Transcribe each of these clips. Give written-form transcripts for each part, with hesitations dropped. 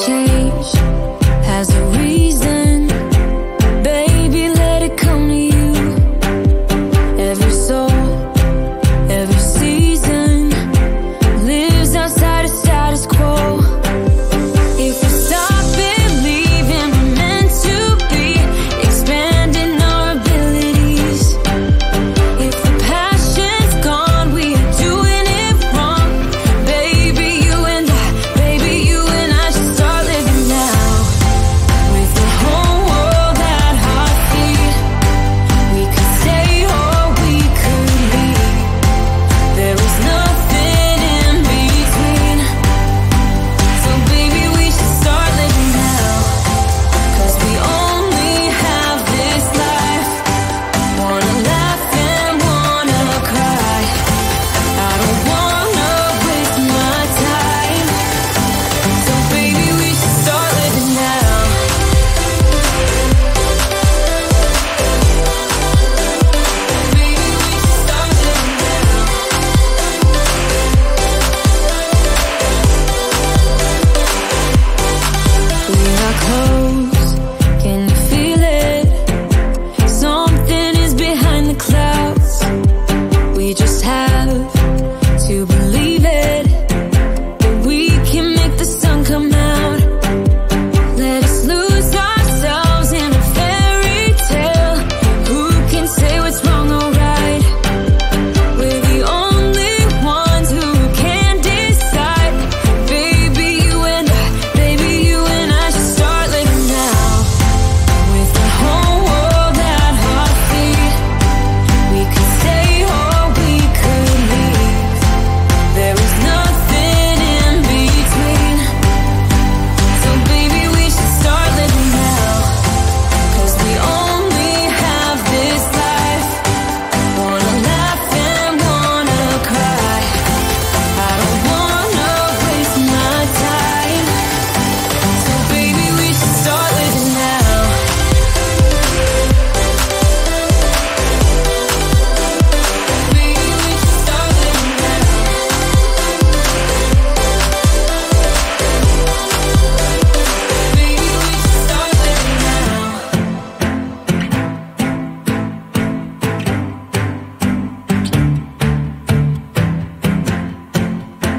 change has a reason. Baby, let it come to you. Every soul, every season lives outside of status quo. If we stop believing we're meant to be, expanding our abilities. If the passion's gone, we are doing it wrong. Baby, you and I should start living now. With the whole world at our feet, we could stay or we could leave. There is nothing in between. So baby, we should start living now. 'Cause we only have this life. Wanna laugh and wanna cry. I don't wanna waste my time. So baby, we should start living now. Baby, we should start living now. We are close, can you feel it? Something is behind the clouds. We just have to believe it, that we can make the sun come out. Let us lose ourselves in a fairy tale. Who can say what's wrong or right? We're the only ones who can decide. Baby, you and I should start living now. With the whole world at our feet, we could stay or we could leave. There is nothing in between. So baby, we should start living now. 'Cause we only have this life. Wanna laugh and wanna cry. I don't wanna waste my time. So baby, we should start living now. Baby, we should start living now. Baby, we should start living now.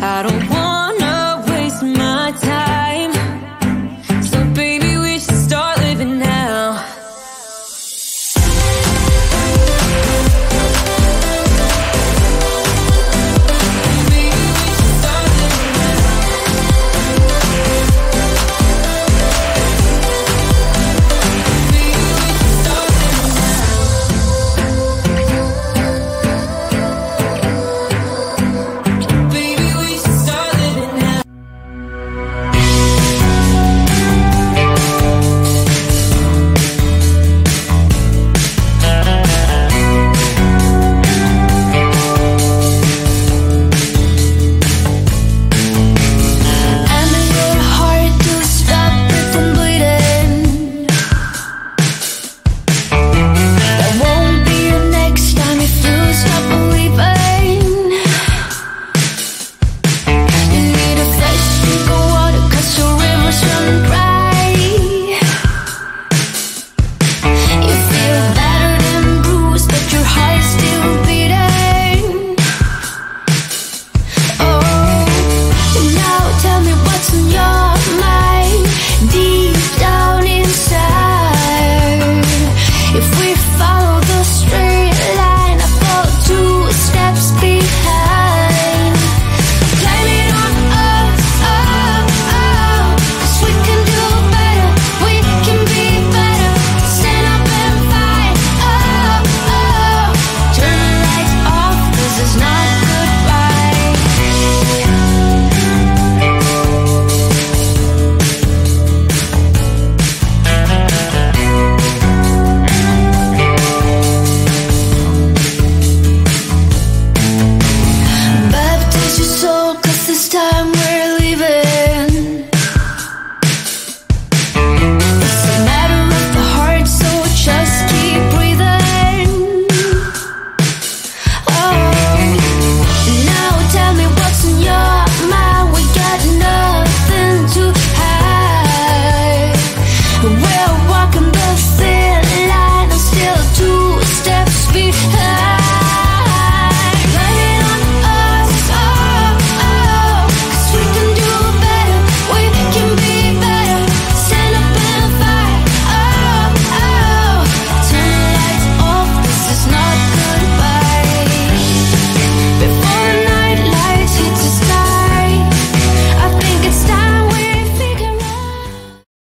I don't wanna waste my time. So baby, we should start living now. Baby, we should start living now. Baby, we should start living now. Baby, we should start living now. And your heart to stop it from bleeding. That won't be your next time if you stop believing. You need a fresh drink of water 'cause your river's running dry. You feel battered and bruised, but your heart's still beating. Oh, now tell me why